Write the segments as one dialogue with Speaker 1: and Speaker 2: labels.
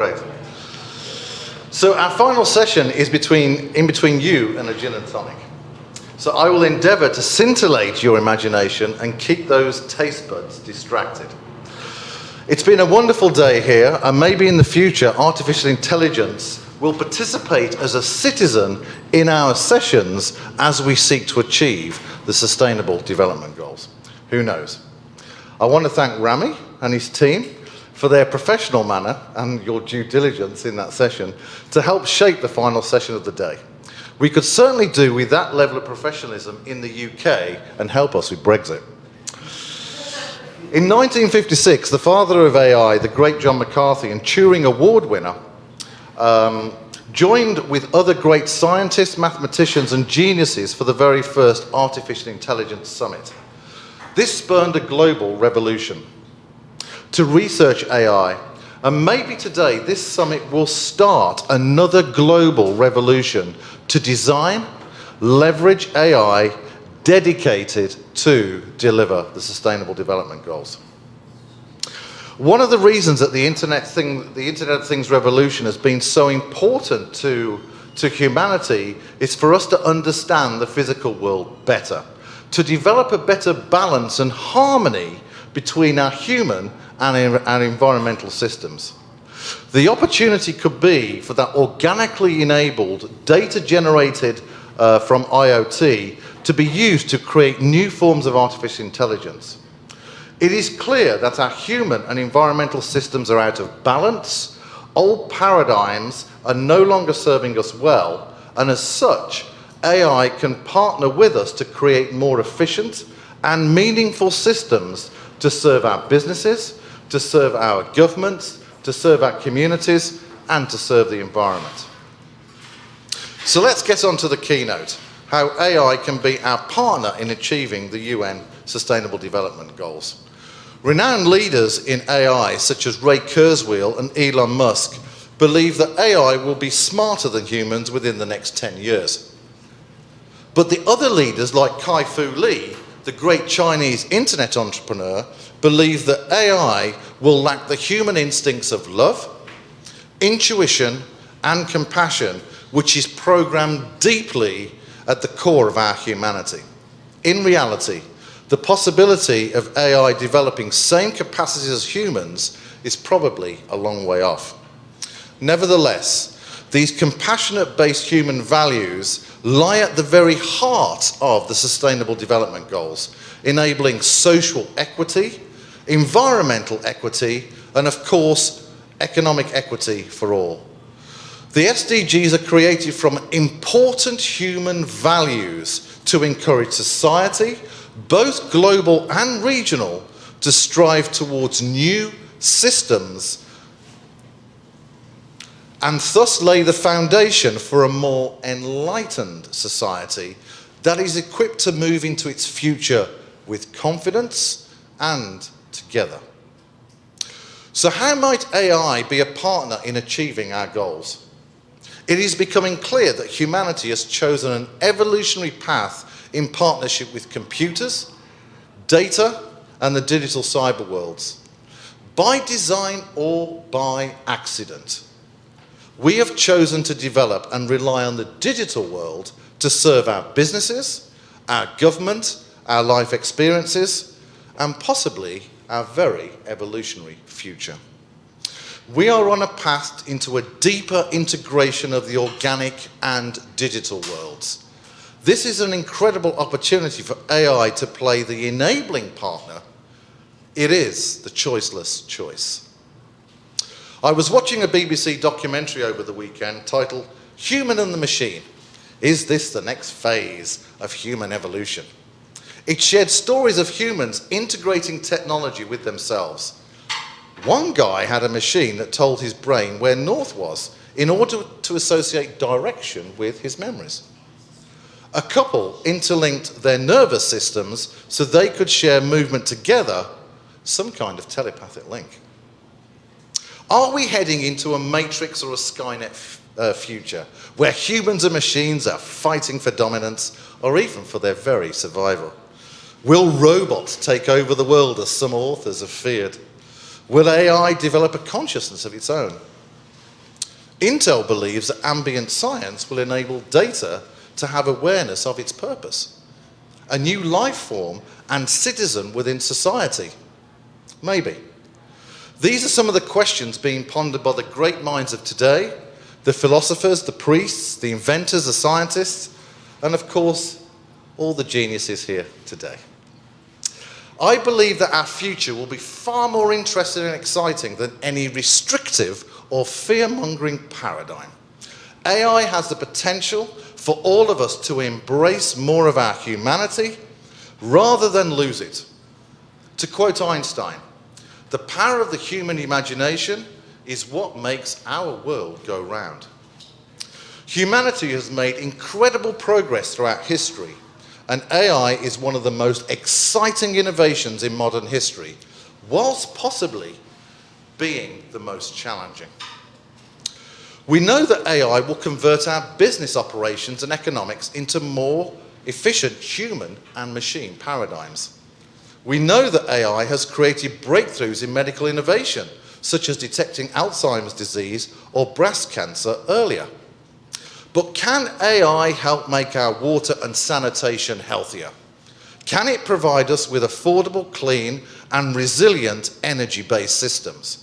Speaker 1: Great. So our final session is in between you and a gin and tonic. So I will endeavour to scintillate your imagination and keep those taste buds distracted. It's been a wonderful day here, and maybe in the future artificial intelligence will participate as a citizen in our sessions as we seek to achieve the Sustainable Development Goals. Who knows? I want to thank Rami and his team for their professional manner and your due diligence in that session to help shape the final session of the day. We could certainly do with that level of professionalism in the UK and help us with Brexit. In 1956, the father of AI, the great John McCarthy, and Turing Award winner, joined with other great scientists, mathematicians, and geniuses for the very first Artificial Intelligence Summit. This spurned a global revolution to research AI, and maybe today this summit will start another global revolution to design, leverage AI dedicated to deliver the Sustainable Development Goals. One of the reasons that the Internet of Things revolution has been so important to humanity is for us to understand the physical world better, to develop a better balance and harmony between our human and our environmental systems. The opportunity could be for that organically enabled data generated from IoT to be used to create new forms of artificial intelligence. It is clear that our human and environmental systems are out of balance. Old paradigms are no longer serving us well, and as such, AI can partner with us to create more efficient and meaningful systems to serve our businesses, to serve our governments, to serve our communities, and to serve the environment. So let's get on to the keynote, how AI can be our partner in achieving the UN Sustainable Development Goals. Renowned leaders in AI, such as Ray Kurzweil and Elon Musk, believe that AI will be smarter than humans within the next 10 years. But the other leaders, like Kai-Fu Lee, the great Chinese internet entrepreneur, believe that AI will lack the human instincts of love, intuition, and compassion, which is programmed deeply at the core of our humanity. In reality, the possibility of AI developing same capacities as humans is probably a long way off. Nevertheless, these compassionate-based human values lie at the very heart of the Sustainable Development Goals, enabling social equity, environmental equity, and of course, economic equity for all. The SDGs are created from important human values to encourage society, both global and regional, to strive towards new systems and thus lay the foundation for a more enlightened society that is equipped to move into its future with confidence and together. So how might AI be a partner in achieving our goals? It is becoming clear that humanity has chosen an evolutionary path in partnership with computers, data, and the digital cyber worlds. By design or by accident, we have chosen to develop and rely on the digital world to serve our businesses, our government, our life experiences, and possibly our very evolutionary future. We are on a path into a deeper integration of the organic and digital worlds. This is an incredible opportunity for AI to play the enabling partner. It is the choiceless choice. I was watching a BBC documentary over the weekend titled Human and the Machine. Is this the next phase of human evolution? It shared stories of humans integrating technology with themselves. One guy had a machine that told his brain where north was in order to associate direction with his memories. A couple interlinked their nervous systems so they could share movement together, some kind of telepathic link. Are we heading into a Matrix or a Skynet future where humans and machines are fighting for dominance or even for their very survival? Will robots take over the world as some authors have feared? Will AI develop a consciousness of its own? Intel believes that ambient science will enable data to have awareness of its purpose, a new life form and citizen within society. Maybe. These are some of the questions being pondered by the great minds of today, the philosophers, the priests, the inventors, the scientists, and of course, all the geniuses here today. I believe that our future will be far more interesting and exciting than any restrictive or fear-mongering paradigm. AI has the potential for all of us to embrace more of our humanity rather than lose it. To quote Einstein, "The power of the human imagination is what makes our world go round." Humanity has made incredible progress throughout history, and AI is one of the most exciting innovations in modern history, whilst possibly being the most challenging. We know that AI will convert our business operations and economics into more efficient human and machine paradigms. We know that AI has created breakthroughs in medical innovation, such as detecting Alzheimer's disease or breast cancer earlier. But can AI help make our water and sanitation healthier? Can it provide us with affordable, clean, and resilient energy-based systems?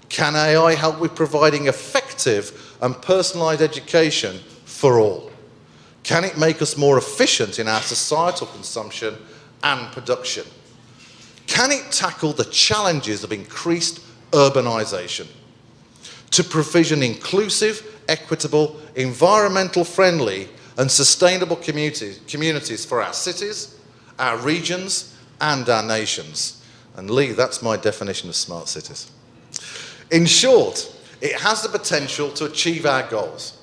Speaker 1: Can AI help with providing effective and personalised education for all? Can it make us more efficient in our societal consumption and production? Can it tackle the challenges of increased urbanisation to provision inclusive, equitable, environmental friendly and sustainable communities for our cities, our regions and our nations? And Lee, that's my definition of smart cities. In short, it has the potential to achieve our goals.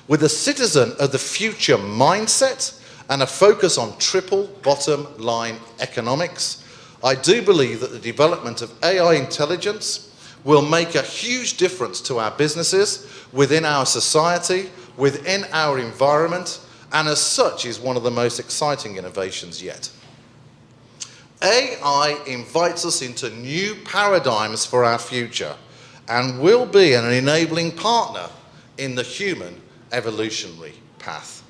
Speaker 1: With a citizen of the future mindset and a focus on triple bottom line economics, I do believe that the development of AI intelligence will make a huge difference to our businesses, within our society, within our environment, and as such is one of the most exciting innovations yet. AI invites us into new paradigms for our future and will be an enabling partner in the human evolutionary path.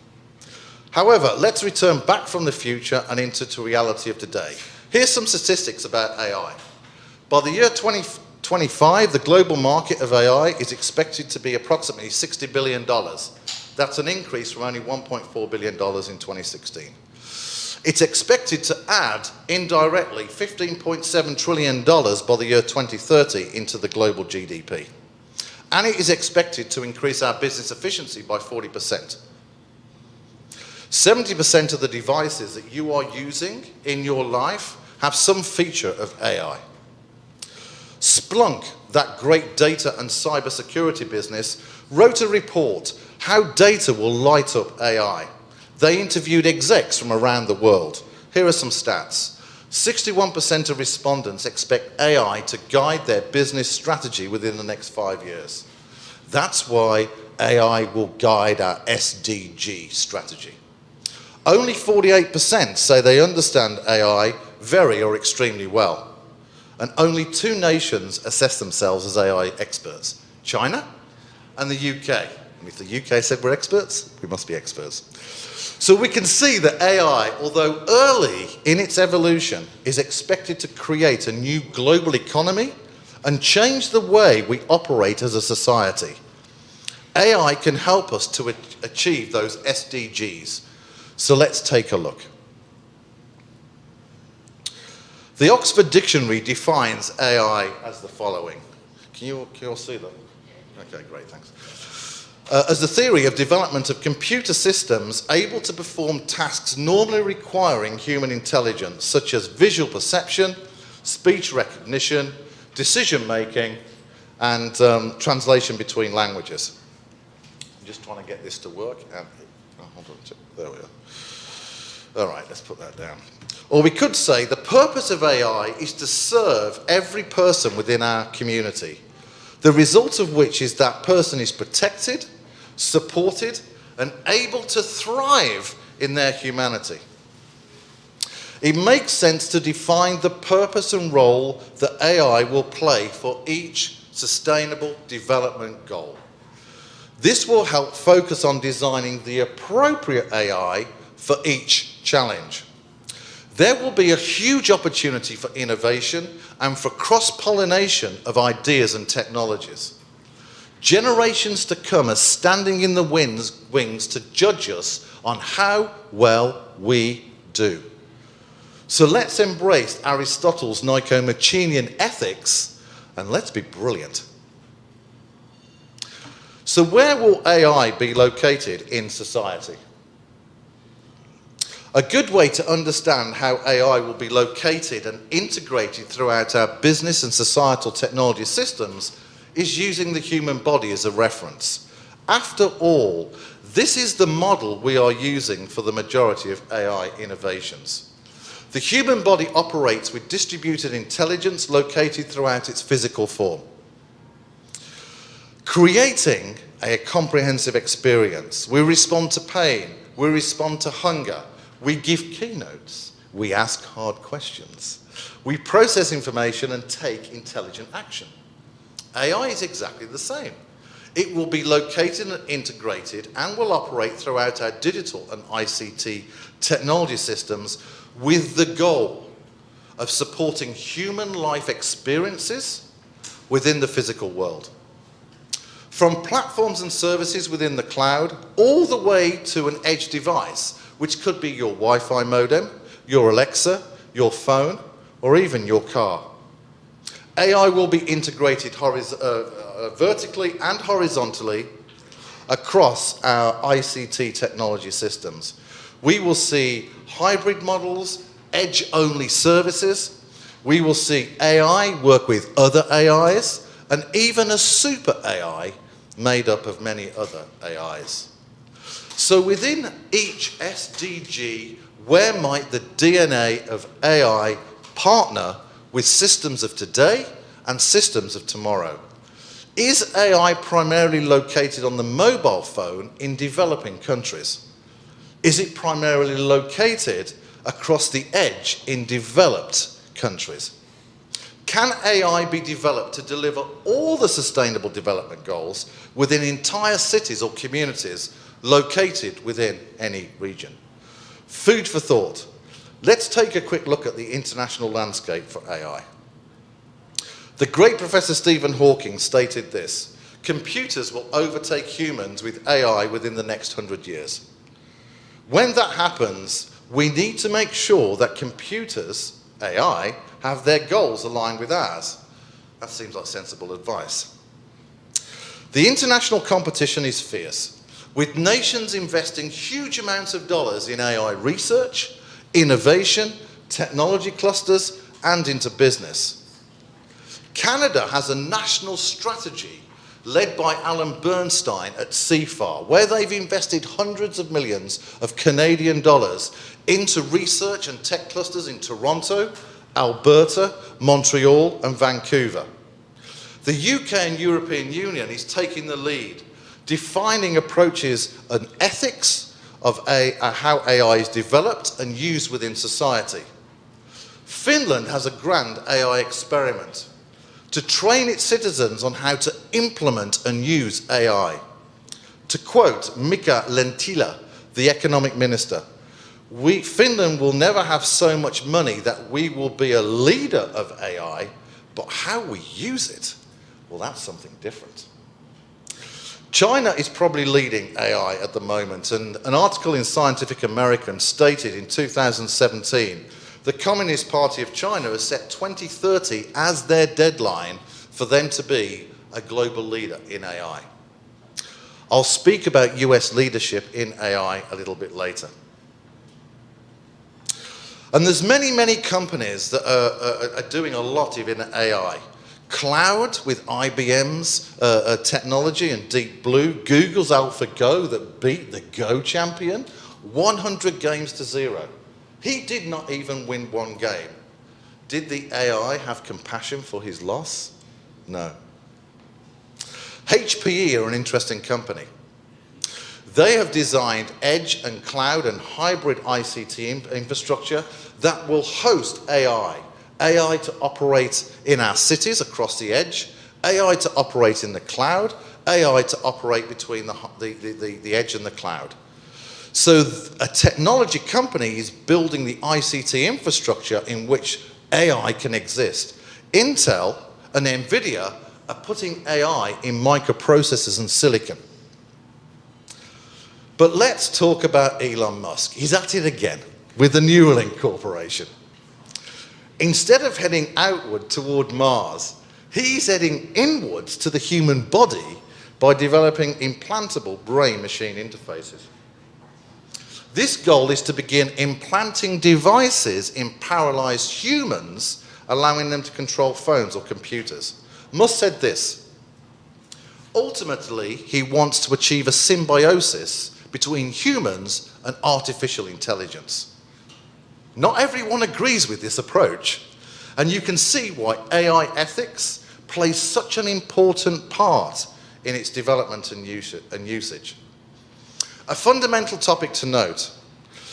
Speaker 1: However, let's return back from the future and into the reality of today. Here's some statistics about AI. By the year 2025, the global market of AI is expected to be approximately $60 billion. That's an increase from only $1.4 billion in 2016. It's expected to add indirectly $15.7 trillion by the year 2030 into the global GDP. And it is expected to increase our business efficiency by 40%. 70% of the devices that you are using in your life have some feature of AI. Splunk, that great data and cybersecurity business, wrote a report, How Data Will Light Up AI. They interviewed execs from around the world. Here are some stats. 61% of respondents expect AI to guide their business strategy within the next 5 years. That's why AI will guide our SDG strategy. Only 48% say they understand AI very or extremely well. And only 2 nations assess themselves as AI experts, China and the UK. And if the UK said we're experts, we must be experts. So we can see that AI, although early in its evolution, is expected to create a new global economy and change the way we operate as a society. AI can help us to achieve those SDGs. So let's take a look. The Oxford Dictionary defines AI as the following. Can you all see that? Okay, great, thanks. As the theory of development of computer systems able to perform tasks normally requiring human intelligence, such as visual perception, speech recognition, decision making, and translation between languages. I'm just trying to get this to work. Hold on, there we are. All right, let's put that down. Or we could say the purpose of AI is to serve every person within our community, the result of which is that person is protected, supported, and able to thrive in their humanity. It makes sense to define the purpose and role that AI will play for each sustainable development goal. This will help focus on designing the appropriate AI for each challenge. There will be a huge opportunity for innovation and for cross-pollination of ideas and technologies. Generations to come are standing in the wings to judge us on how well we do. So let's embrace Aristotle's Nicomachean ethics and let's be brilliant. So where will AI be located in society? A good way to understand how AI will be located and integrated throughout our business and societal technology systems is using the human body as a reference. After all, this is the model we are using for the majority of AI innovations. The human body operates with distributed intelligence located throughout its physical form, creating a comprehensive experience. We respond to pain, we respond to hunger, we give keynotes, we ask hard questions, we process information and take intelligent action. AI is exactly the same. It will be located and integrated and will operate throughout our digital and ICT technology systems with the goal of supporting human life experiences within the physical world. From platforms and services within the cloud, all the way to an edge device, which could be your Wi-Fi modem, your Alexa, your phone, or even your car. AI will be integrated vertically and horizontally across our ICT technology systems. We will see hybrid models, edge-only services. We will see AI work with other AIs, and even a super AI made up of many other AIs. So within each SDG, where might the DNA of AI partner with systems of today and systems of tomorrow? Is AI primarily located on the mobile phone in developing countries? Is it primarily located across the edge in developed countries? Can AI be developed to deliver all the sustainable development goals within entire cities or communities located within any region? Food for thought. Let's take a quick look at the international landscape for AI. The great Professor Stephen Hawking stated this: computers will overtake humans with AI within the next 100 years. When that happens, we need to make sure that computers, AI, have their goals aligned with ours. That seems like sensible advice. The international competition is fierce, with nations investing huge amounts of dollars in AI research, innovation, technology clusters, and into business. Canada has a national strategy led by Alan Bernstein at CFAR, where they've invested hundreds of millions of Canadian dollars into research and tech clusters in Toronto, Alberta, Montreal, and Vancouver. The UK and European Union is taking the lead, defining approaches and ethics of how AI is developed and used within society. Finland has a grand AI experiment to train its citizens on how to implement and use AI. To quote Mika Lintilä, the economic minister, Finland will never have so much money that we will be a leader of AI, but how we use it, well, that's something different. China is probably leading AI at the moment, and an article in Scientific American stated in 2017 the Communist Party of China has set 2030 as their deadline for them to be a global leader in AI. I'll speak about US leadership in AI a little bit later. And there's many companies that are doing a lot in AI. Cloud with IBM's technology and Deep Blue, Google's AlphaGo that beat the Go champion, 100 games to 0. He did not even win one game. Did the AI have compassion for his loss? No. HPE are an interesting company. They have designed edge and cloud and hybrid ICT infrastructure that will host AI to operate in our cities across the edge, AI to operate in the cloud, AI to operate between the edge and the cloud. So a technology company is building the ICT infrastructure in which AI can exist. Intel and NVIDIA are putting AI in microprocessors and silicon. But let's talk about Elon Musk. He's at it again with the Neuralink Corporation. Instead of heading outward toward Mars, he's heading inwards to the human body by developing implantable brain-machine interfaces. This goal is to begin implanting devices in paralyzed humans, allowing them to control phones or computers. Musk said this: ultimately, he wants to achieve a symbiosis between humans and artificial intelligence. Not everyone agrees with this approach, and you can see why AI ethics plays such an important part in its development and usage. A fundamental topic to note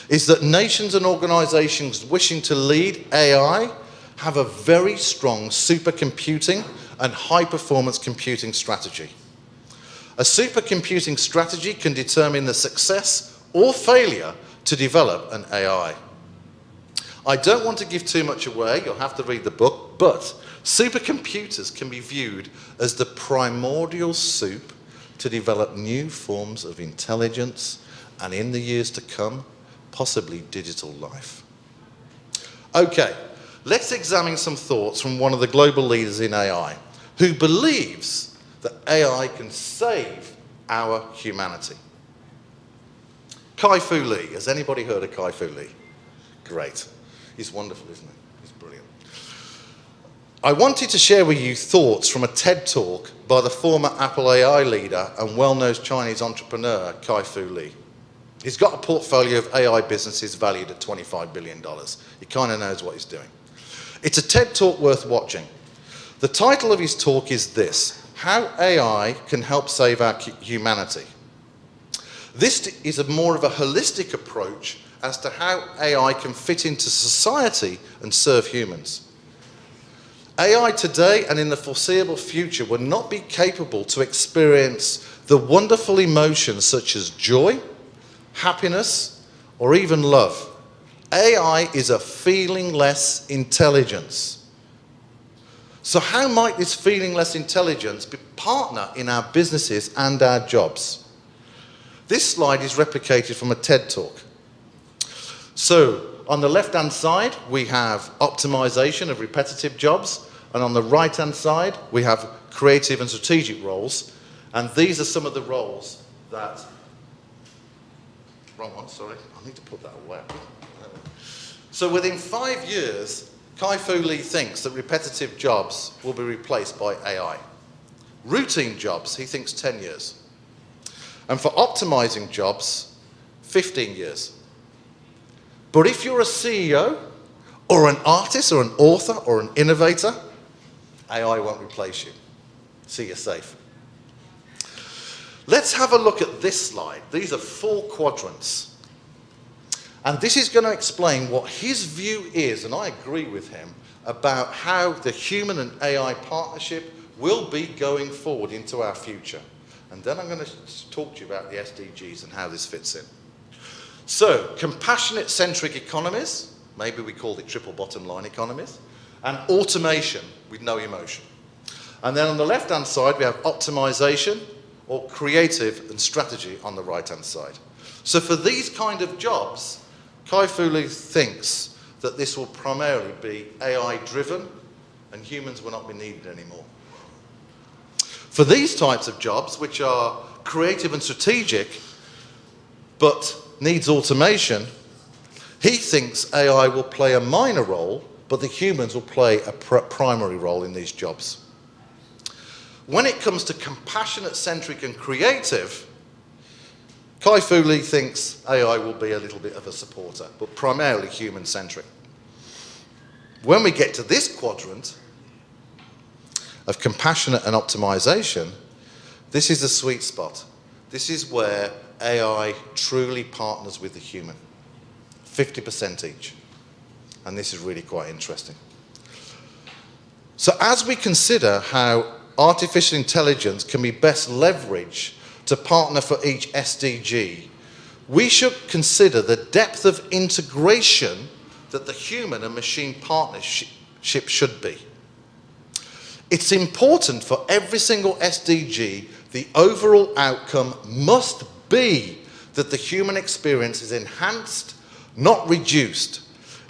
Speaker 1: is that nations and organizations wishing to lead AI have a very strong supercomputing and high-performance computing strategy. A supercomputing strategy can determine the success or failure to develop an AI. I don't want to give too much away, you'll have to read the book, but supercomputers can be viewed as the primordial soup to develop new forms of intelligence and, in the years to come, possibly digital life. Okay, let's examine some thoughts from one of the global leaders in AI who believes that AI can save our humanity. Kai-Fu Lee. Has anybody heard of Kai-Fu Lee? Great. He's wonderful, isn't he? He's brilliant. I wanted to share with you thoughts from a TED Talk by the former Apple AI leader and well-known Chinese entrepreneur, Kai-Fu Lee. He's got a portfolio of AI businesses valued at $25 billion. He kind of knows what he's doing. It's a TED Talk worth watching. The title of his talk is this: How AI Can Help Save Our Humanity. This is more of a holistic approach as to how AI can fit into society and serve humans. AI today and in the foreseeable future will not be capable to experience the wonderful emotions such as joy, happiness, or even love. AI is a feelingless intelligence. So how might this feelingless intelligence partner in our businesses and our jobs? This slide is replicated from a TED Talk. So on the left-hand side, we have optimization of repetitive jobs, and on the right-hand side, we have creative and strategic roles, and these are some of the roles that... Wrong one, sorry. I need to put that away. So within 5 years, Kai-Fu Lee thinks that repetitive jobs will be replaced by AI. Routine jobs, he thinks 10 years. And for optimizing jobs, 15 years. But if you're a CEO, or an artist, or an author, or an innovator, AI won't replace you. So you're safe. Let's have a look at this slide. These are 4 quadrants. And this is going to explain what his view is, and I agree with him, about how the human and AI partnership will be going forward into our future. And then I'm going to talk to you about the SDGs and how this fits in. So, compassionate-centric economies, maybe we called it triple bottom line economies, and automation with no emotion. And then on the left-hand side, we have optimization, or creative and strategy on the right-hand side. So for these kind of jobs, Kai-Fu Lee thinks that this will primarily be AI-driven and humans will not be needed anymore. For these types of jobs, which are creative and strategic, but needs automation, he thinks AI will play a minor role, but the humans will play a primary role in these jobs. When it comes to compassionate-centric and creative, Kai-Fu Lee thinks AI will be a little bit of a supporter, but primarily human-centric. When we get to this quadrant of compassionate and optimization, this is the sweet spot. This is where AI truly partners with the human. 50% each. And this is really quite interesting. So as we consider how artificial intelligence can be best leveraged to partner for each SDG, we should consider the depth of integration that the human and machine partnership should be. It's important for every single SDG, the overall outcome must be that the human experience is enhanced, not reduced,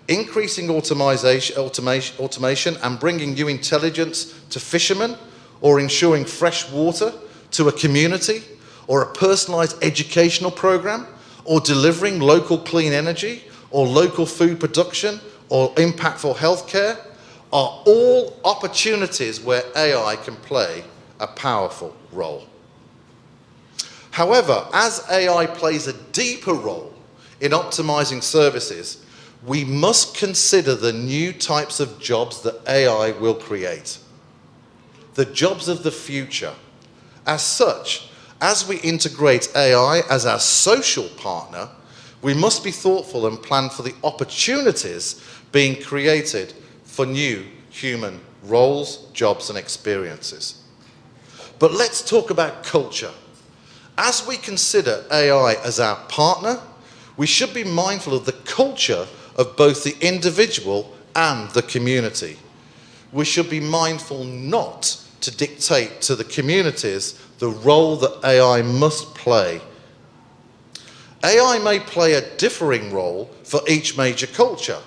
Speaker 1: increasing automation and bringing new intelligence to fishermen, or ensuring fresh water to a community, or a personalized educational program, or delivering local clean energy, or local food production, or impactful healthcare, are all opportunities where AI can play a powerful role. However, as AI plays a deeper role in optimizing services, we must consider the new types of jobs that AI will create. The jobs of the future. As such, as we integrate AI as our social partner, we must be thoughtful and plan for the opportunities being created for new human roles, jobs, and experiences. But let's talk about culture. As we consider AI as our partner, we should be mindful of the culture of both the individual and the community. We should be mindful not to dictate to the communities the role that AI must play. AI may play a differing role for each major culture.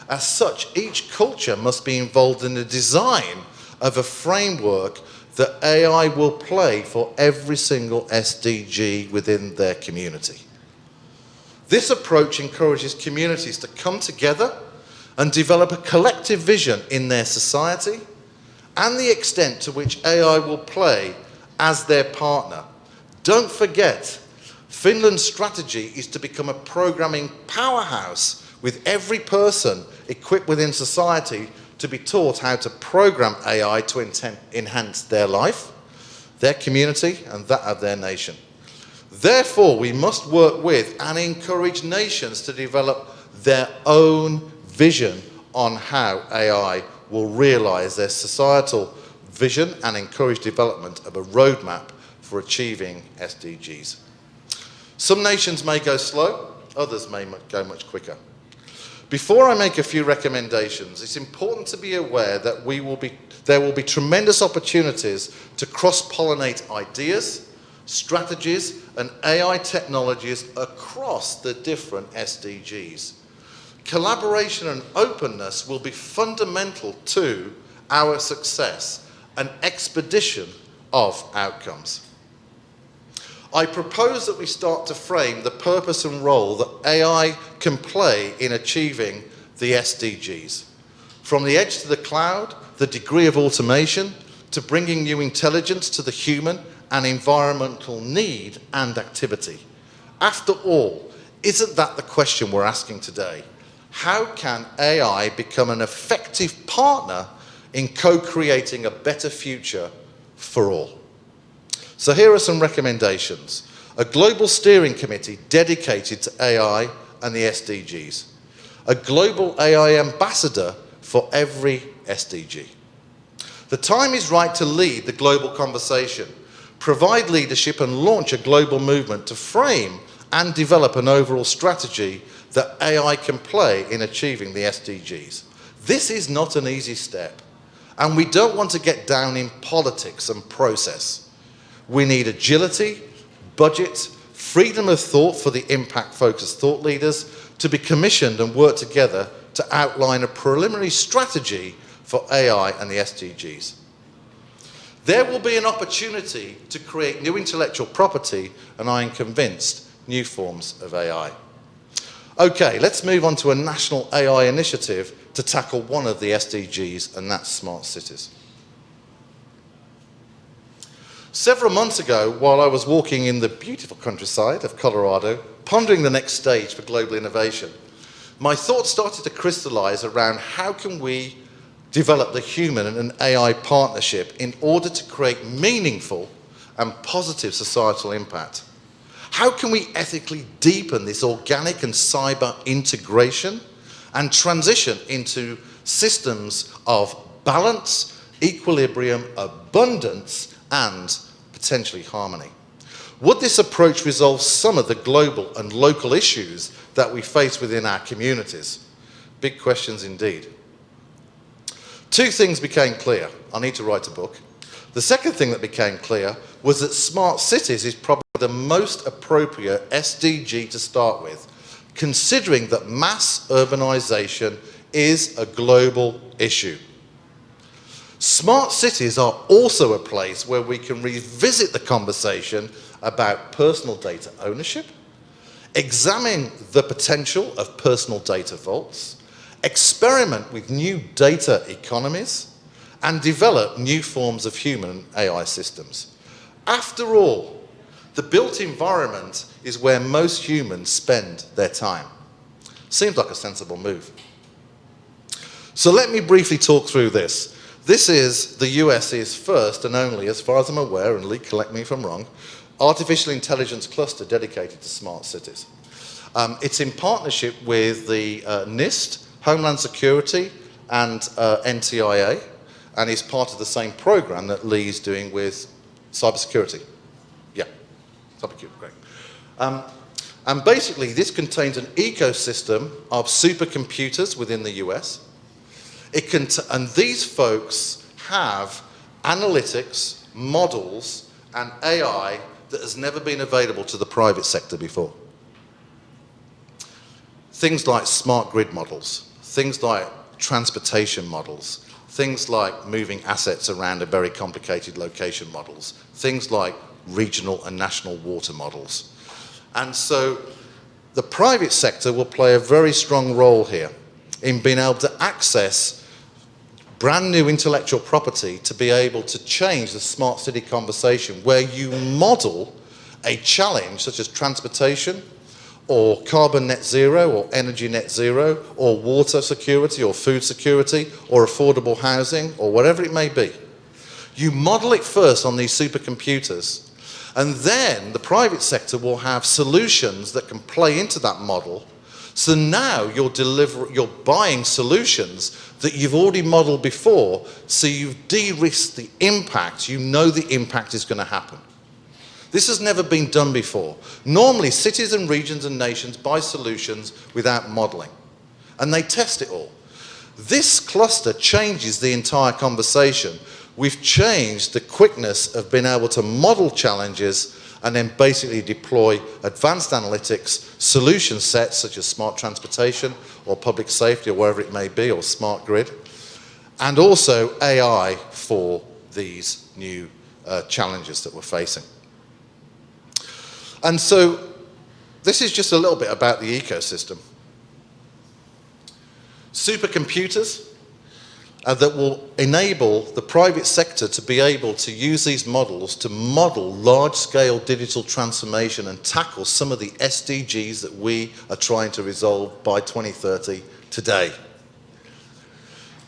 Speaker 1: As such, each culture must be involved in the design of a framework that AI will play for every single SDG within their community. This approach encourages communities to come together and develop a collective vision in their society and the extent to which AI will play as their partner. Don't forget, Finland's strategy is to become a programming powerhouse, with every person equipped within society to be taught how to program AI to enhance their life, their community, and that of their nation. Therefore, we must work with and encourage nations to develop their own vision on how AI will realize their societal vision and encourage development of a roadmap for achieving SDGs. Some nations may go slow, others may go much quicker. Before I make a few recommendations, it's important to be aware that there will be tremendous opportunities to cross-pollinate ideas, strategies, and AI technologies across the different SDGs. Collaboration and openness will be fundamental to our success and expedition of outcomes. I propose that we start to frame the purpose and role that AI can play in achieving the SDGs. From the edge to the cloud, the degree of automation, to bringing new intelligence to the human and environmental need and activity. After all, isn't that the question we're asking today? How can AI become an effective partner in co-creating a better future for all? So here are some recommendations. A global steering committee dedicated to AI and the SDGs. A global AI ambassador for every SDG. The time is right to lead the global conversation, provide leadership and launch a global movement to frame and develop an overall strategy that AI can play in achieving the SDGs. This is not an easy step, and we don't want to get down in politics and process. We need agility, budget, freedom of thought for the impact-focused thought leaders to be commissioned and work together to outline a preliminary strategy for AI and the SDGs. There will be an opportunity to create new intellectual property, and I am convinced, new forms of AI. Okay, let's move on to a national AI initiative to tackle one of the SDGs, and that's smart cities. Several months ago, while I was walking in the beautiful countryside of Colorado, pondering the next stage for global innovation, my thoughts started to crystallize around how can we develop the human and AI partnership in order to create meaningful and positive societal impact. How can we ethically deepen this organic and cyber integration and transition into systems of balance, equilibrium, abundance, and potentially harmony. Would this approach resolve some of the global and local issues that we face within our communities? Big questions indeed. Two things became clear. I need to write a book. The second thing that became clear was that smart cities is probably the most appropriate SDG to start with, considering that mass urbanization is a global issue. Smart cities are also a place where we can revisit the conversation about personal data ownership, examine the potential of personal data vaults, experiment with new data economies, and develop new forms of human and AI systems. After all, the built environment is where most humans spend their time. Seems like a sensible move. So let me briefly talk through this. This is the US's first and only, as far as I'm aware, and Lee, correct me if I'm wrong, artificial intelligence cluster dedicated to smart cities. It's in partnership with the NIST, Homeland Security, and NTIA, and is part of the same program that Lee's doing with cybersecurity. Yeah, cybersecurity, great. And basically, this contains an ecosystem of supercomputers within the US. And these folks have analytics, models, and AI that has never been available to the private sector before. Things like smart grid models, things like transportation models, things like moving assets around a very complicated location models, things like regional and national water models. And so the private sector will play a very strong role here in being able to access brand new intellectual property to be able to change the smart city conversation, where you model a challenge such as transportation or carbon net zero or energy net zero or water security or food security or affordable housing or whatever it may be. You model it first on these supercomputers, and then the private sector will have solutions that can play into that model. So now you're buying solutions that you've already modeled before, so you've de-risked the impact. You know the impact is going to happen. This has never been done before. Normally, cities and regions and nations buy solutions without modeling, and they test it all. This cluster changes the entire conversation. We've changed the quickness of being able to model challenges and then basically deploy advanced analytics solution sets such as smart transportation or public safety or wherever it may be, or smart grid, and also AI for these new challenges that we're facing. And so this is just a little bit about the ecosystem. Supercomputers that will enable the private sector to be able to use these models to model large-scale digital transformation and tackle some of the SDGs that we are trying to resolve by 2030 today.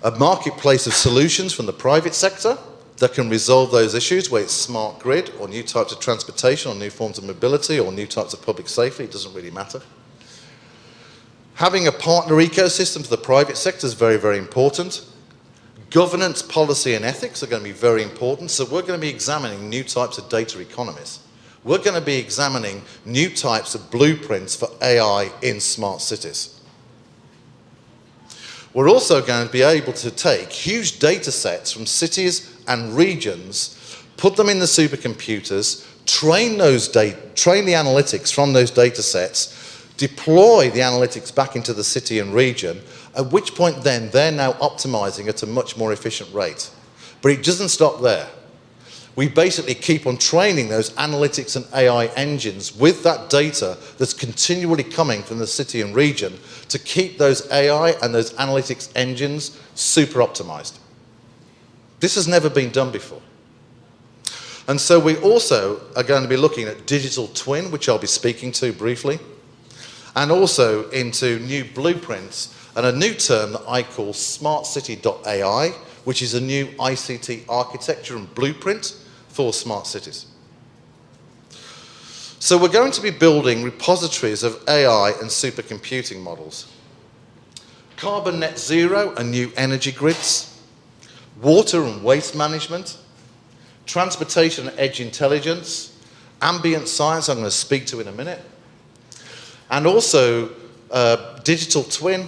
Speaker 1: A marketplace of solutions from the private sector that can resolve those issues, whether it's smart grid or new types of transportation or new forms of mobility or new types of public safety, it doesn't really matter. Having a partner ecosystem for the private sector is very, very important. Governance, policy, and ethics are going to be very important. So we're going to be examining new types of data economies. We're going to be examining new types of blueprints for AI in smart cities. We're also going to be able to take huge data sets from cities and regions, put them in the supercomputers, train the analytics from those data sets, deploy the analytics back into the city and region, at which point then they're now optimizing at a much more efficient rate. But it doesn't stop there. We basically keep on training those analytics and AI engines with that data that's continually coming from the city and region to keep those AI and those analytics engines super optimized. This has never been done before. And so we also are going to be looking at digital twin, which I'll be speaking to briefly, and also into new blueprints and a new term that I call smartcity.ai, which is a new ICT architecture and blueprint for smart cities. So we're going to be building repositories of AI and supercomputing models. Carbon net zero and new energy grids, water and waste management, transportation and edge intelligence, ambient science I'm going to speak to in a minute, and also digital twin,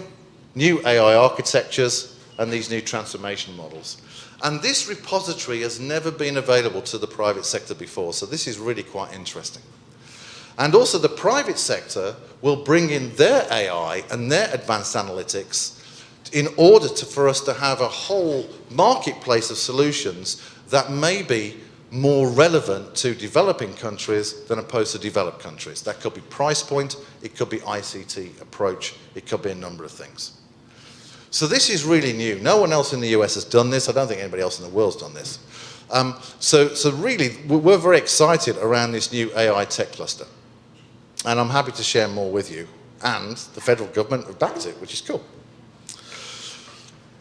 Speaker 1: new AI architectures, and these new transformation models. And this repository has never been available to the private sector before, so this is really quite interesting. And also the private sector will bring in their AI and their advanced analytics in order for us to have a whole marketplace of solutions that may be more relevant to developing countries than opposed to developed countries. That could be price point, it could be ICT approach, it could be a number of things. So this is really new. No one else in the US has done this. I don't think anybody else in the world's done this. So really, we're very excited around this new AI tech cluster. And I'm happy to share more with you. And the federal government have backed it, which is cool.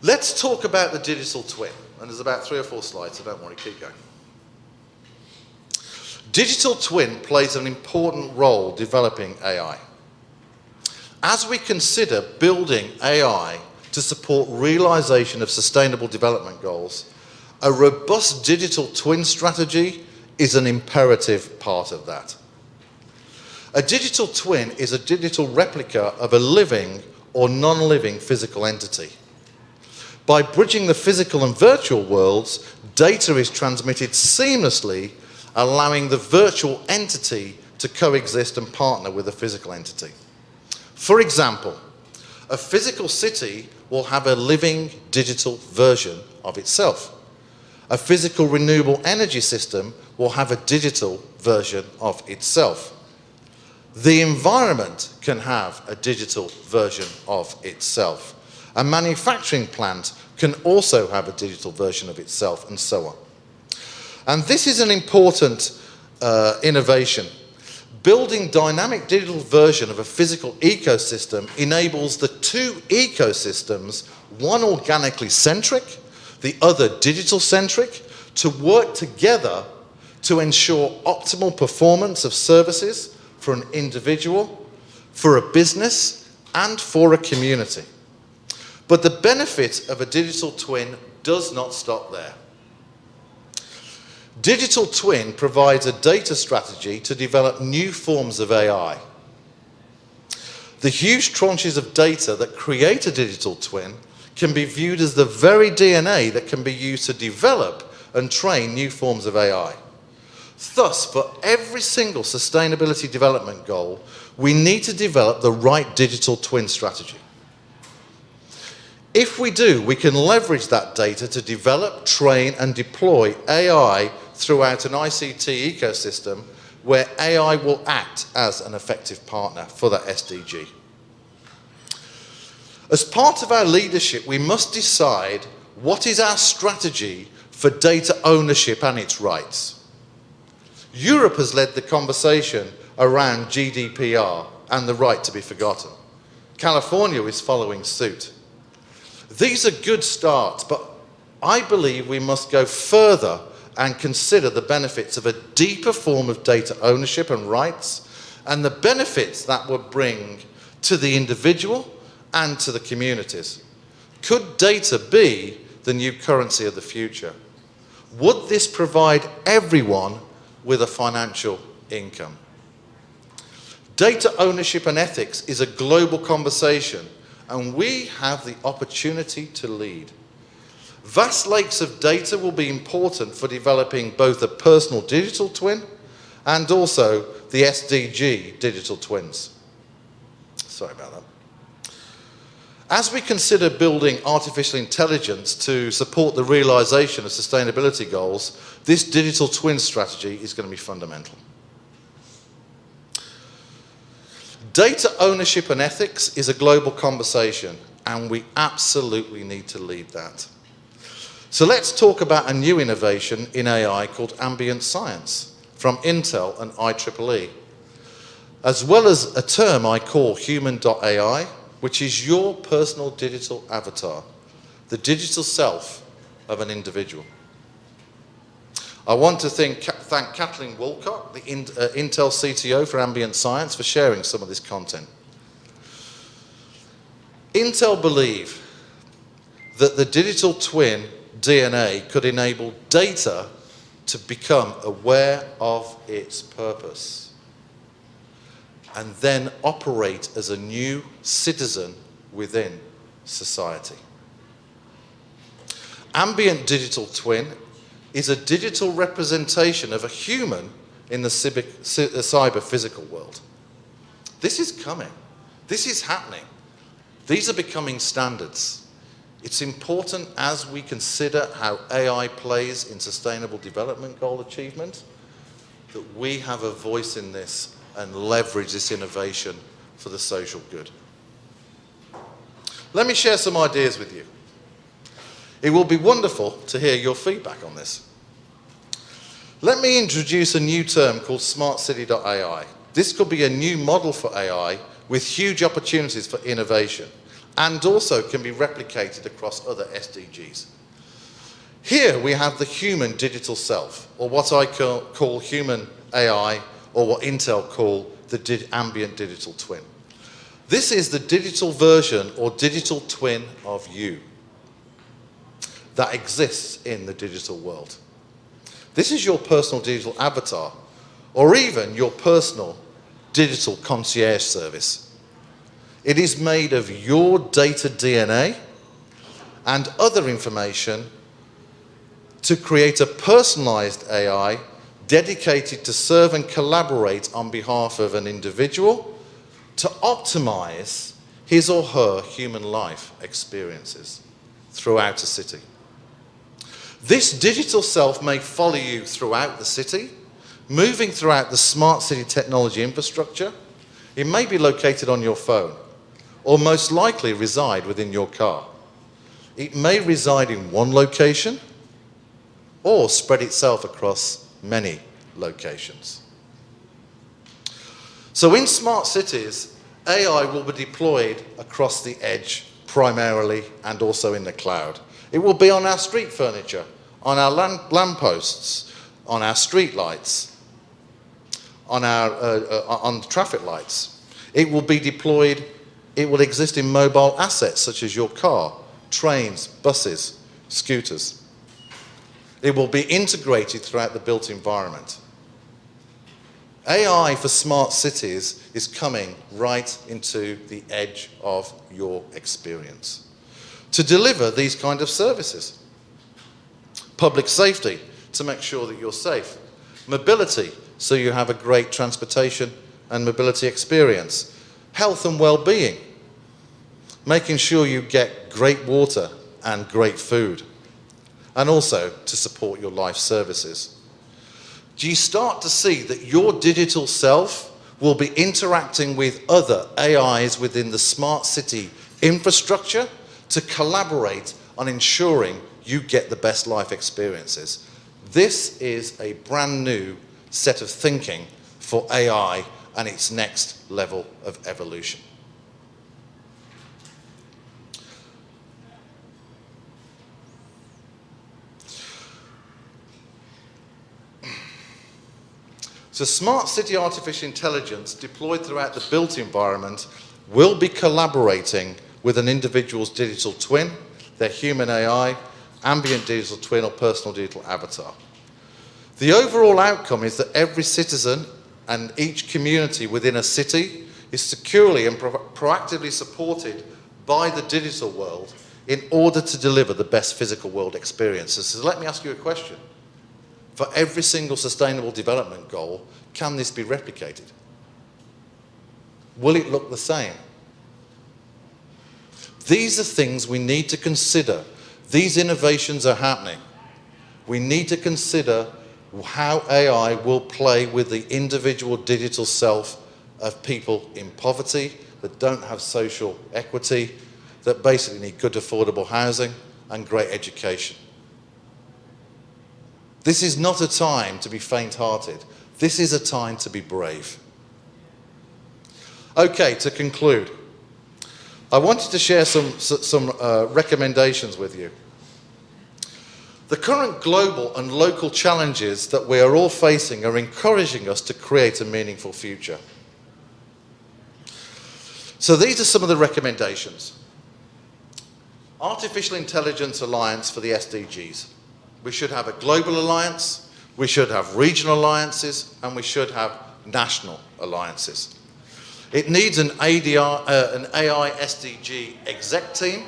Speaker 1: Let's talk about the digital twin. And there's about 3 or 4 slides, so don't worry, keep going. Digital twin plays an important role developing AI. As we consider building AI to support realization of sustainable development goals, a robust digital twin strategy is an imperative part of that. A digital twin is a digital replica of a living or non-living physical entity. By bridging the physical and virtual worlds, data is transmitted seamlessly, allowing the virtual entity to coexist and partner with the physical entity. For example, a physical city will have a living digital version of itself. A physical renewable energy system will have a digital version of itself. The environment can have a digital version of itself. A manufacturing plant can also have a digital version of itself, and so on. And this is an important innovation. Building dynamic digital version of a physical ecosystem enables the 2 ecosystems, one organically centric, the other digital centric, to work together to ensure optimal performance of services for an individual, for a business, and for a community. But the benefit of a digital twin does not stop there. Digital twin provides a data strategy to develop new forms of AI. The huge tranches of data that create a digital twin can be viewed as the very DNA that can be used to develop and train new forms of AI. Thus, for every single sustainability development goal, we need to develop the right digital twin strategy. If we do, we can leverage that data to develop, train, and deploy AI throughout an ICT ecosystem where AI will act as an effective partner for that SDG. As part of our leadership, we must decide what is our strategy for data ownership and its rights. Europe has led the conversation around GDPR and the right to be forgotten. California is following suit. These are good starts, but I believe we must go further and consider the benefits of a deeper form of data ownership and rights, and the benefits that would bring to the individual and to the communities. Could data be the new currency of the future? Would this provide everyone with a financial income? Data ownership and ethics is a global conversation, and we have the opportunity to lead. Vast lakes of data will be important for developing both a personal digital twin and also the SDG digital twins. Sorry about that. As we consider building artificial intelligence to support the realization of sustainability goals, this digital twin strategy is going to be fundamental. Data ownership and ethics is a global conversation, and we absolutely need to lead that. So let's talk about a new innovation in AI called ambient science from Intel and IEEE, as well as a term I call human.ai, which is your personal digital avatar, the digital self of an individual. I want to thank Kathleen Wolcott, the Intel CTO for ambient science, for sharing some of this content. Intel believe that the digital twin DNA could enable data to become aware of its purpose and then operate as a new citizen within society. Ambient digital twin is a digital representation of a human in the cyber physical world. This is coming. This is happening. These are becoming standards. It's important as we consider how AI plays in sustainable development goal achievement that we have a voice in this and leverage this innovation for the social good. Let me share some ideas with you. It will be wonderful to hear your feedback on this. Let me introduce a new term called smartcity.ai. This could be a new model for AI with huge opportunities for innovation and also can be replicated across other SDGs. Here we have the human digital self, or what I call human AI, or what Intel call the ambient digital twin. This is the digital version or digital twin of you that exists in the digital world. This is your personal digital avatar, or even your personal digital concierge service. It is made of your data DNA and other information to create a personalized AI dedicated to serve and collaborate on behalf of an individual to optimize his or her human life experiences throughout a city. This digital self may follow you throughout the city, moving throughout the smart city technology infrastructure. It may be located on your phone, or most likely reside within your car. It may reside in one location, or spread itself across many locations. So in smart cities, AI will be deployed across the edge primarily and also in the cloud. It will be on our street furniture, on our lampposts, on our street lights, on the traffic lights. It will be deployed, it will exist in mobile assets such as your car, trains, buses, scooters. It will be integrated throughout the built environment. AI for smart cities is coming right into the edge of your experience to deliver these kind of services. Public safety, to make sure that you're safe. Mobility, so you have a great transportation and mobility experience. Health and well-being, making sure you get great water and great food. And also to support your life services. Do you start to see that your digital self will be interacting with other AIs within the smart city infrastructure to collaborate on ensuring you get the best life experiences? This is a brand new set of thinking for AI and its next level of evolution. So smart city artificial intelligence deployed throughout the built environment will be collaborating with an individual's digital twin, their human AI, ambient digital twin or personal digital avatar. The overall outcome is that every citizen and each community within a city is securely and proactively supported by the digital world in order to deliver the best physical world experiences. So let me ask you a question. For every single sustainable development goal, can this be replicated? Will it look the same? These are things we need to consider. These innovations are happening. We need to consider how AI will play with the individual digital self of people in poverty, that don't have social equity, that basically need good affordable housing and great education. This is not a time to be faint-hearted. This is a time to be brave. Okay, to conclude, I wanted to share some recommendations with you. The current global and local challenges that we are all facing are encouraging us to create a meaningful future. So these are some of the recommendations. Artificial Intelligence Alliance for the SDGs. We should have a global alliance, we should have regional alliances, and we should have national alliances. It needs an AI SDG exec team,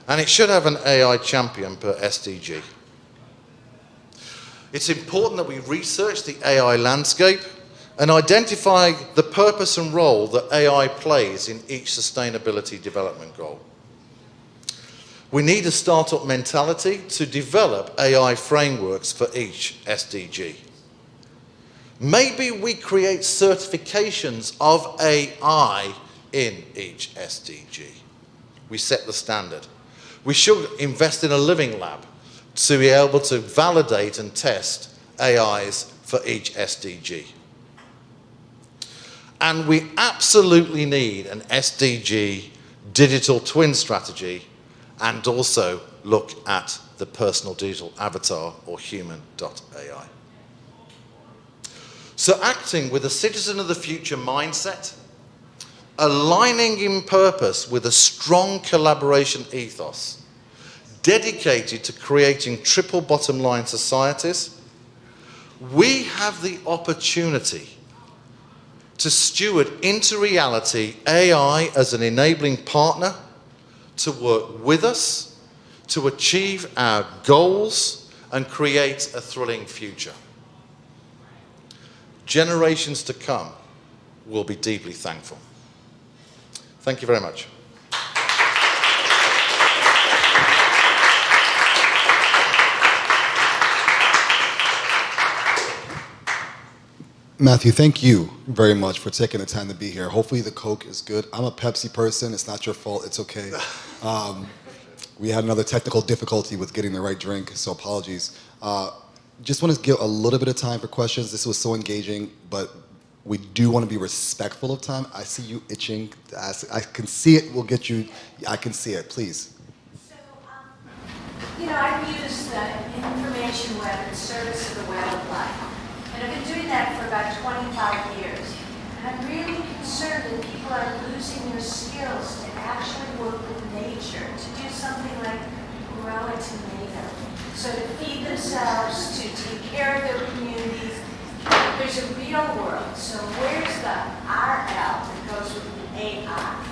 Speaker 1: and it should have an AI champion per SDG. It's important that we research the AI landscape and identify the purpose and role that AI plays in each sustainability development goal. We need a startup mentality to develop AI frameworks for each SDG. Maybe we create certifications of AI in each SDG. We set the standard. We should invest in a living lab to be able to validate and test AIs for each SDG. And we absolutely need an SDG digital twin strategy, and also look at the personal digital avatar, or human.ai. So acting with a citizen of the future mindset, aligning in purpose with a strong collaboration ethos, dedicated to creating triple bottom line societies, we have the opportunity to steward into reality AI as an enabling partner to work with us, to achieve our goals, and create a thrilling future. Generations to come will be deeply thankful. Thank you very much.
Speaker 2: Matthew, thank you very much for taking the time to be here. Hopefully the Coke is good. I'm a Pepsi person. It's not your fault. It's okay. We had another technical difficulty with getting the right drink, so apologies. Just want to give a little bit of time for questions. This was so engaging, but we do want to be respectful of time. I see you itching to ask. I can see it. We'll get you. I can see it. Please.
Speaker 3: So, I've used the information web and service of the web of life. And I've been doing that for about 25 years. And I'm really concerned that people are losing their skills to actually work with nature, to do something like grow a tomato. So to feed themselves, to take care of their communities. There's a real world. So where's the RL that goes with the AI?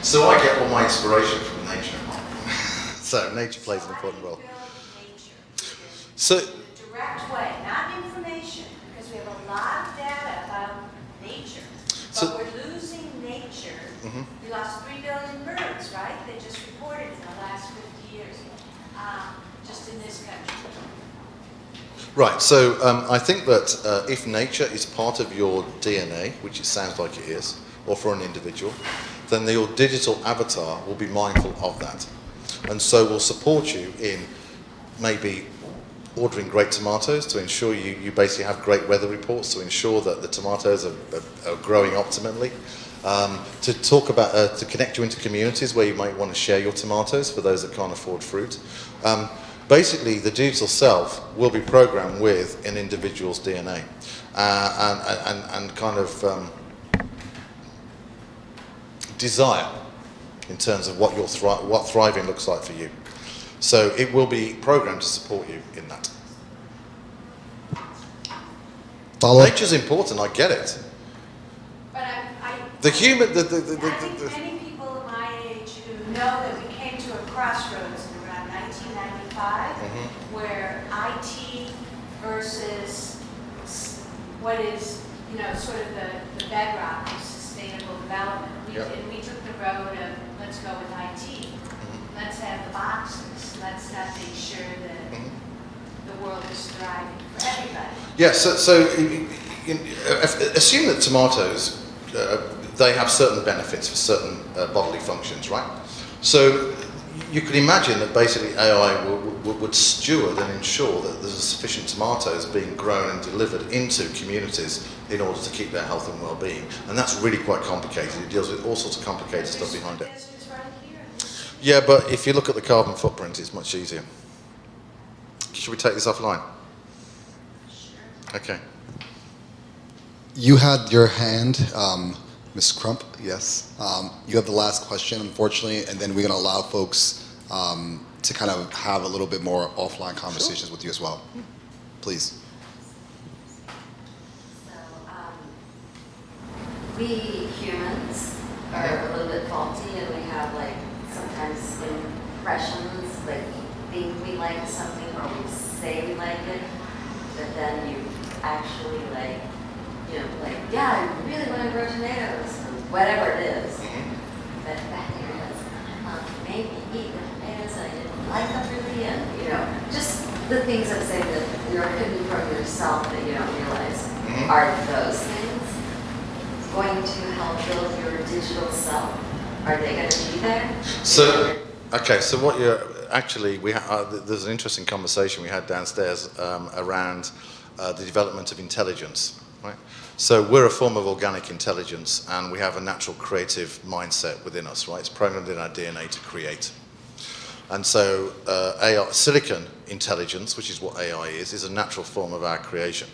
Speaker 1: So I get all my inspiration from nature. So nature plays an important role. So
Speaker 3: Direct way, not information, because we have a lot of data about nature. But
Speaker 1: So-
Speaker 3: we're losing nature. We lost 3 billion birds, right? They just reported in the last 50 years, just in this country.
Speaker 1: Right, so I think that if nature is part of your DNA, which it sounds like it is, or for an individual, then your digital avatar will be mindful of that. And so will support you in maybe ordering great tomatoes to ensure you basically have great weather reports to ensure that the tomatoes are growing optimally. To talk about, to connect you into communities where you might want to share your tomatoes for those that can't afford fruit. Basically, the digital self will be programmed with an individual's DNA and kind of desire in terms of what thriving looks like for you. So it will be programmed to support you in that. Nature's important, I get it.
Speaker 3: But
Speaker 1: The human,
Speaker 3: I think many people my age who know that we came to a crossroads in around 1995, where IT versus what is, sort of the bedrock of sustainable development. And we took the road of let's go with IT. Let's have the boxes. Let's not make sure that the world is thriving for everybody.
Speaker 1: Yeah, so assume that tomatoes, they have certain benefits for certain bodily functions, right? So you could imagine that basically AI would steward and ensure that there's sufficient tomatoes being grown and delivered into communities in order to keep their health and well-being. And that's really quite complicated. It deals with all sorts of complicated stuff behind it. Yeah, but if you look at the carbon footprint, it's much easier. Should we take this offline? Okay.
Speaker 2: You had your hand, Ms. Crump, yes. You have the last question, unfortunately, and then we're going to allow folks to kind of have a little bit more offline conversations with you as well. Please.
Speaker 4: So, we humans are a little bit faulty, and we have like sometimes impressions, like think we like something or we say we like it, but then you actually like, like, yeah, I really want to grow tomatoes, or whatever it is. But back in your head, maybe eat the tomatoes and I didn't like them really, and just the things that say that you're hidden from yourself that you don't realize. Are those things going to help build your digital self? Are they going to be there?
Speaker 1: So, okay, so what you're actually, there's an interesting conversation we had downstairs around the development of intelligence, right? So we're a form of organic intelligence, and we have a natural creative mindset within us, right? It's programmed in our DNA to create. And so AI, silicon intelligence, which is what AI is a natural form of our creation.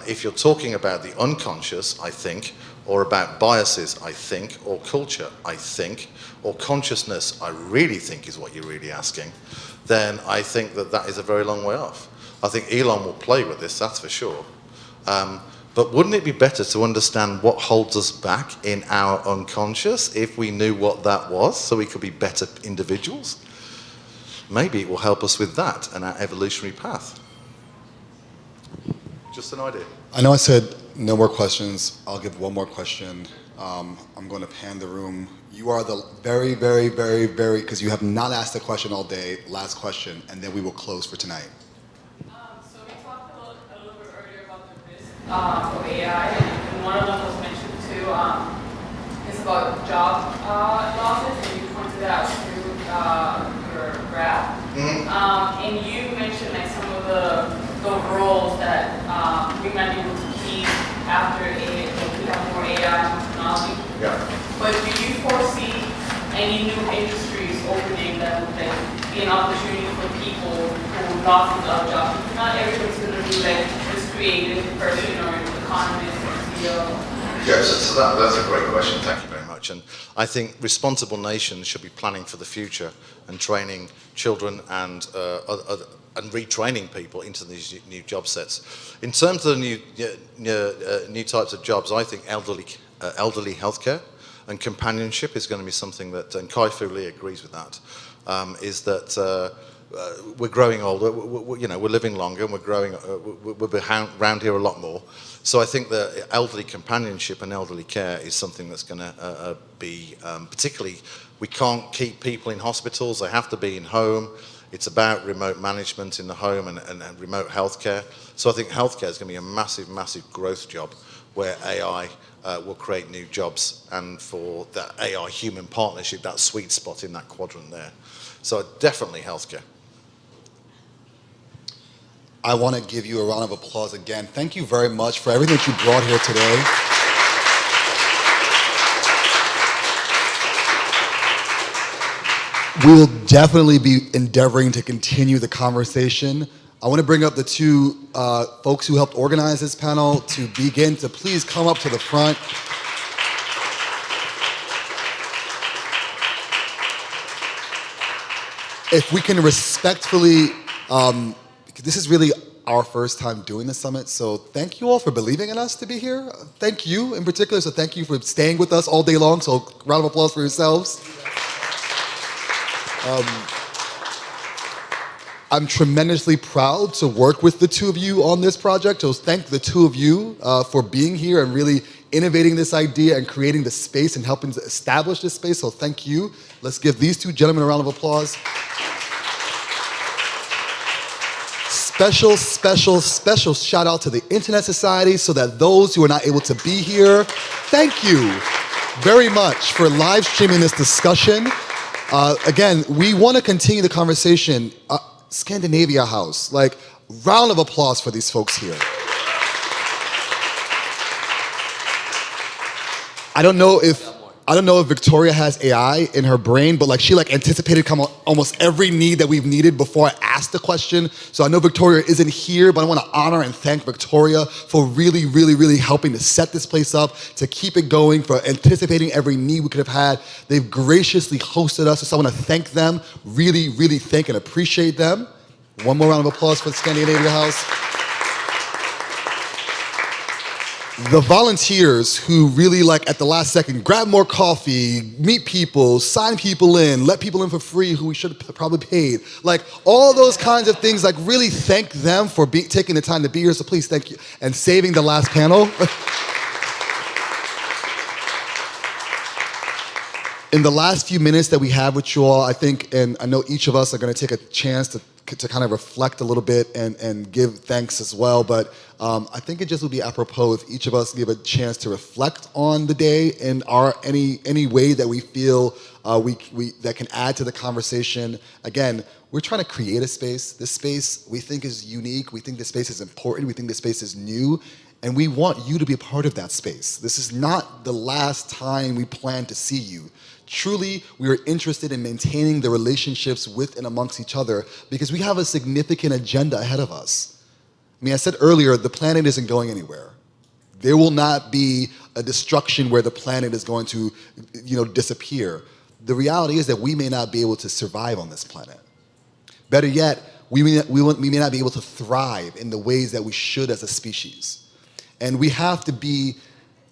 Speaker 1: If you're talking about the unconscious, I think, or about biases, I think, or culture, I think, or consciousness, I really think is what you're really asking, then I think that is a very long way off. I think Elon will play with this, that's for sure. But wouldn't it be better to understand what holds us back in our unconscious if we knew what that was, so we could be better individuals? Maybe it will help us with that and our evolutionary path. Just an idea.
Speaker 2: I know I said no more questions. I'll give one more question. I'm going to pan the room. You are the very, very, very, very, because you have not asked a question all day, last question, and then we will close for tonight.
Speaker 5: So we talked a little bit earlier about the risk of AI, and one of them was mentioned too, is about job losses, and you pointed out through your graph. And you mentioned like some of the roles that we might be able to keep after we have more AI technology.
Speaker 1: Yeah.
Speaker 5: But do you foresee any new industries opening that would be an opportunity for people who lost their jobs? Because not everybody's going to be like this creative person or economist or CEO.
Speaker 1: Yeah, so that's a great question. Thank you very much. And I think responsible nations should be planning for the future and training children and retraining people into these new job sets. In terms of the new types of jobs, I think elderly healthcare and companionship is going to be something that, and Kai Fu Lee agrees with that, is that we're growing older, we're living longer, and we're growing, we'll be around here a lot more. So I think that elderly companionship and elderly care is something that's going to be, particularly, we can't keep people in hospitals, they have to be in home. It's about remote management in the home and remote healthcare. So I think healthcare is going to be a massive, massive growth job where AI will create new jobs, and for that AI-human partnership, that sweet spot in that quadrant there. So definitely healthcare.
Speaker 2: I want to give you a round of applause again. Thank you very much for everything that you brought here today. We will definitely be endeavoring to continue the conversation. I want to bring up the two folks who helped organize this panel to begin to please come up to the front. If we can respectfully, this is really our first time doing the summit, so thank you all for believing in us to be here. Thank you in particular, so thank you for staying with us all day long, so round of applause for yourselves. I'm tremendously proud to work with the two of you on this project, so thank the two of you for being here and really innovating this idea and creating the space and helping to establish this space, so thank you. Let's give these two gentlemen a round of applause. Special, special, special shout out to the Internet Society, so that those who are not able to be here, thank you very much for live streaming this discussion. Again, we want to continue the conversation. Scandinavia House, like, round of applause for these folks here. I don't know if I don't know if Victoria has AI in her brain, but like she like anticipated almost every need that we've needed before I asked the question. So I know Victoria isn't here, but I want to honor and thank Victoria for really, really, really helping to set this place up, to keep it going, for anticipating every need we could have had. They've graciously hosted us, so I want to thank them, really, really thank and appreciate them. One more round of applause for the Scandinavia House. The volunteers who really like at the last second grab more coffee, meet people, sign people in, let people in for free who we should have probably paid. Like all those kinds of things, like really thank them for taking the time to be here. So please thank you. And saving the last panel. In the last few minutes that we have with you all, I think, and I know each of us are going to take a chance to kind of reflect a little bit and give thanks as well, but I think it just would be apropos if each of us give a chance to reflect on the day in any way that we feel that can add to the conversation. Again, we're trying to create a space. This space we think is unique. We think this space is important. We think this space is new. And we want you to be a part of that space. This is not the last time we plan to see you. Truly, we are interested in maintaining the relationships with and amongst each other because we have a significant agenda ahead of us. I mean, I said earlier, the planet isn't going anywhere. There will not be a destruction where the planet is going to, disappear. The reality is that we may not be able to survive on this planet. Better yet, we may not be able to thrive in the ways that we should as a species. And we have to be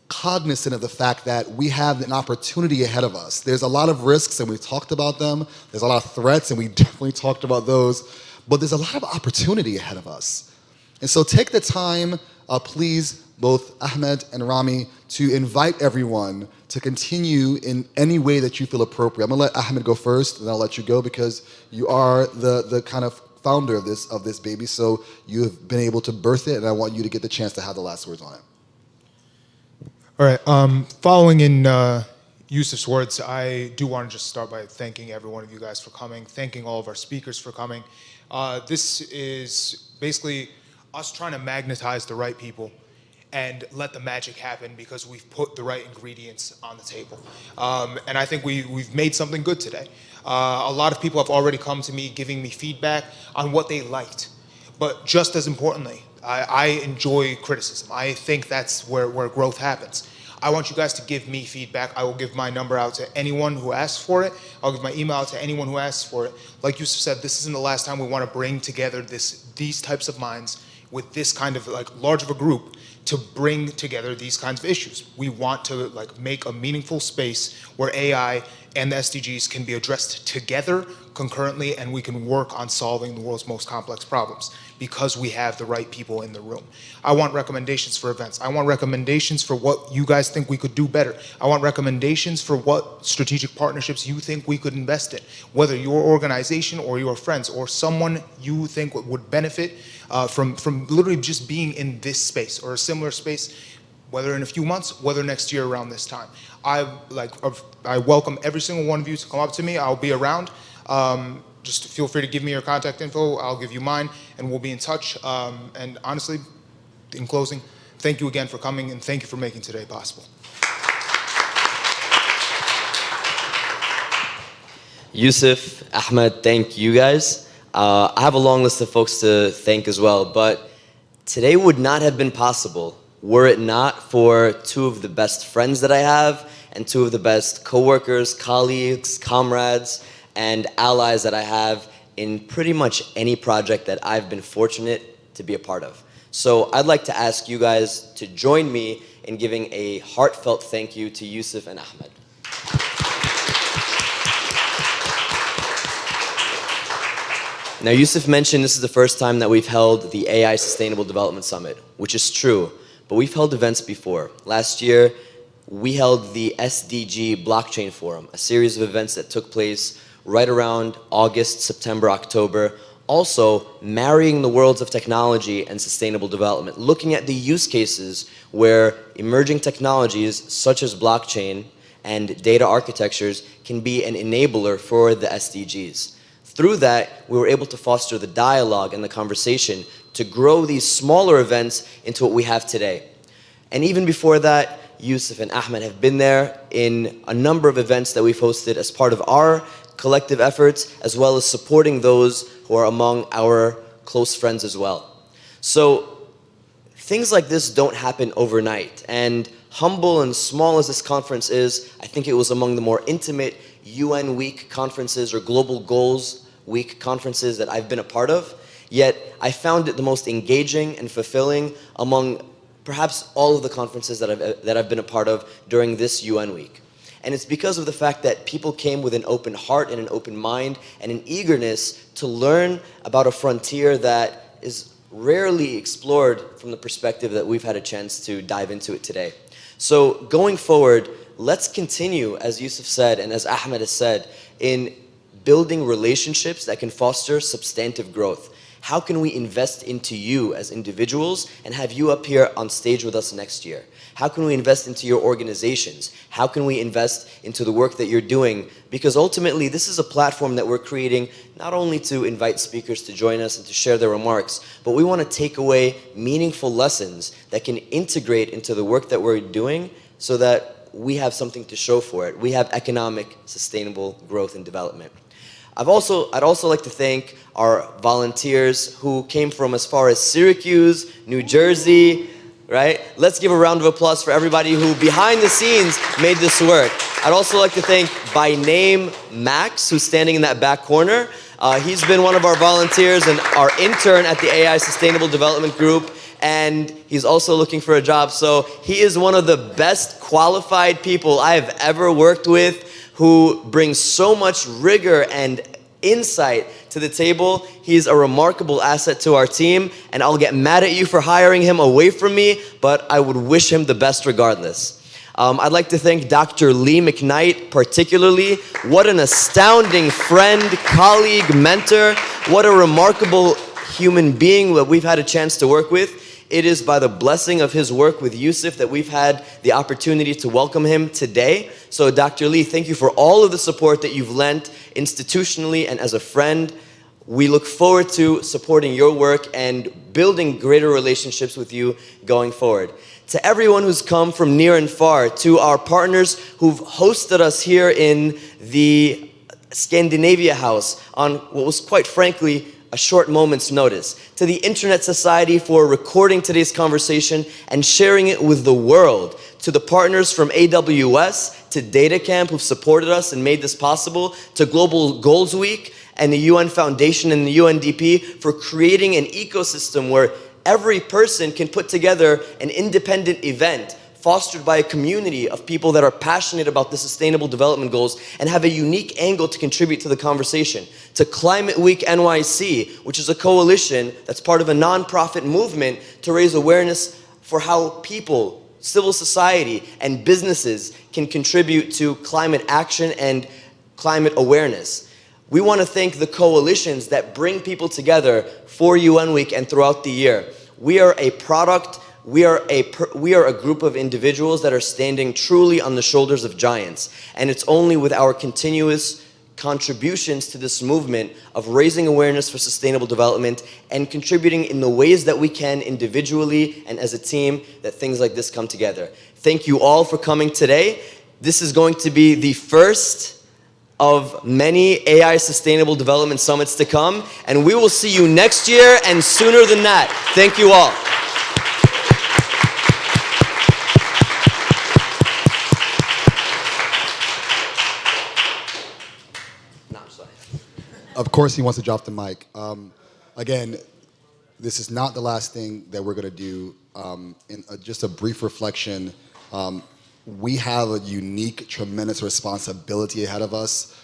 Speaker 2: cognizant of the fact that we have an opportunity ahead of us. There's a lot of risks, and we talked about them. There's a lot of threats, and we definitely talked about those. But there's a lot of opportunity ahead of us. And so take the time, please, both Ahmed and Rami, to invite everyone to continue in any way that you feel appropriate. I'm going to let Ahmed go first, and then I'll let you go because you are the kind of founder of this baby, so you have been able to birth it, and I want you to get the chance to have the last words on it.
Speaker 6: All right. Following in Yusuf's words, I do want to just start by thanking every one of you guys for coming, thanking all of our speakers for coming. This is basically us trying to magnetize the right people and let the magic happen because we've put the right ingredients on the table. And I think we've made something good today. A lot of people have already come to me giving me feedback on what they liked. But just as importantly, I enjoy criticism. I think that's where growth happens. I want you guys to give me feedback. I will give my number out to anyone who asks for it. I'll give my email out to anyone who asks for it. Like Yusuf said, this isn't the last time we want to bring together these types of minds with this kind of large of a group to bring together these kinds of issues. We want to make a meaningful space where AI and the SDGs can be addressed together concurrently, and we can work on solving the world's most complex problems because we have the right people in the room. I want recommendations for events. I want recommendations for what you guys think we could do better. I want recommendations for what strategic partnerships you think we could invest in, whether your organization or your friends or someone you think would benefit from literally just being in this space or a similar space, whether in a few months, whether next year around this time. I welcome every single one of you to come up to me. I'll be around. Just feel free to give me your contact info. I'll give you mine, and we'll be in touch. And honestly, in closing, thank you again for coming, and thank you for making today possible.
Speaker 7: Yusuf, Ahmed, thank you guys. I have a long list of folks to thank as well, but today would not have been possible were it not for two of the best friends that I have and two of the best coworkers, colleagues, comrades, and allies that I have in pretty much any project that I've been fortunate to be a part of. So I'd like to ask you guys to join me in giving a heartfelt thank you to Yusuf and Ahmed. Now, Yusuf mentioned this is the first time that we've held the AI Sustainable Development Summit, which is true, but we've held events before. Last year, we held the SDG Blockchain Forum, a series of events that took place right around August, September, October, also marrying the worlds of technology and sustainable development, looking at the use cases where emerging technologies such as blockchain and data architectures can be an enabler for the SDGs. Through that, we were able to foster the dialogue and the conversation to grow these smaller events into what we have today. And even before that, Yusuf and Ahmed have been there in a number of events that we've hosted as part of our collective efforts, as well as supporting those who are among our close friends as well. So things like this don't happen overnight, and humble and small as this conference is, I think it was among the more intimate UN Week conferences or Global Goals Week conferences that I've been a part of, yet I found it the most engaging and fulfilling among perhaps all of the conferences that I've been a part of during this UN Week. And it's because of the fact that people came with an open heart and an open mind and an eagerness to learn about a frontier that is rarely explored from the perspective that we've had a chance to dive into it today. So going forward, let's continue, as Yusuf said and as Ahmed has said, in building relationships that can foster substantive growth. How can we invest into you as individuals and have you up here on stage with us next year? How can we invest into your organizations? How can we invest into the work that you're doing? Because ultimately, this is a platform that we're creating not only to invite speakers to join us and to share their remarks, but we want to take away meaningful lessons that can integrate into the work that we're doing so that we have something to show for it. We have economic, sustainable growth and development. I'd also like to thank our volunteers who came from as far as Syracuse, New Jersey, right? Let's give a round of applause for everybody who behind the scenes made this work. I'd also like to thank by name Max, who's standing in that back corner. He's been one of our volunteers and our intern at the AI Sustainable Development Group, and he's also looking for a job. So he is one of the best qualified people I have ever worked with, who brings so much rigor and insight to the table. He's a remarkable asset to our team, and I'll get mad at you for hiring him away from me, but I would wish him the best regardless. I'd like to thank Dr. Lee McKnight particularly. What an astounding friend, colleague, mentor. What a remarkable human being that we've had a chance to work with. It is by the blessing of his work with Yusuf that we've had the opportunity to welcome him today. So Dr. Lee, thank you for all of the support that you've lent institutionally and as a friend. We look forward to supporting your work and building greater relationships with you going forward. To everyone who's come from near and far, to our partners who've hosted us here in the Scandinavia House on what was quite frankly a short moment's notice, to the Internet Society for recording today's conversation and sharing it with the world, to the partners from AWS, to DataCamp who've supported us and made this possible, to Global Goals Week and the UN Foundation and the UNDP for creating an ecosystem where every person can put together an independent event fostered by a community of people that are passionate about the Sustainable Development Goals and have a unique angle to contribute to the conversation. To Climate Week NYC, which is a coalition that's part of a nonprofit movement to raise awareness for how people, civil society, and businesses can contribute to climate action and climate awareness. We want to thank the coalitions that bring people together for UN Week and throughout the year. We are a product. We are a group of individuals that are standing truly on the shoulders of giants. And it's only with our continuous contributions to this movement of raising awareness for sustainable development and contributing in the ways that we can individually and as a team that things like this come together. Thank you all for coming today. This is going to be the first of many AI Sustainable Development Summits to come, and we will see you next year and sooner than that. Thank you all.
Speaker 2: Of course he wants to drop the mic. Again, this is not the last thing that we're going to do. Just a brief reflection. We have a unique, tremendous responsibility ahead of us.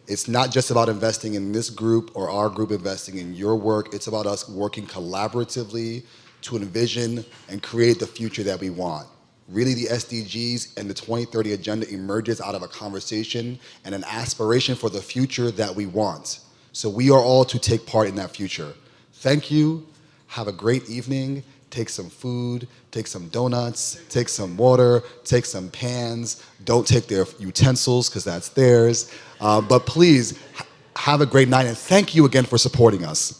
Speaker 2: It's not just about investing in this group or our group investing in your work. It's about us working collaboratively to envision and create the future that we want. Really, the SDGs and the 2030 Agenda emerges out of a conversation and an aspiration for the future that we want. So we are all to take part in that future. Thank you. Have a great evening. Take some food, take some donuts, take some water, take some pans. Don't take their utensils because that's theirs. But please, have a great night, and thank you again for supporting us.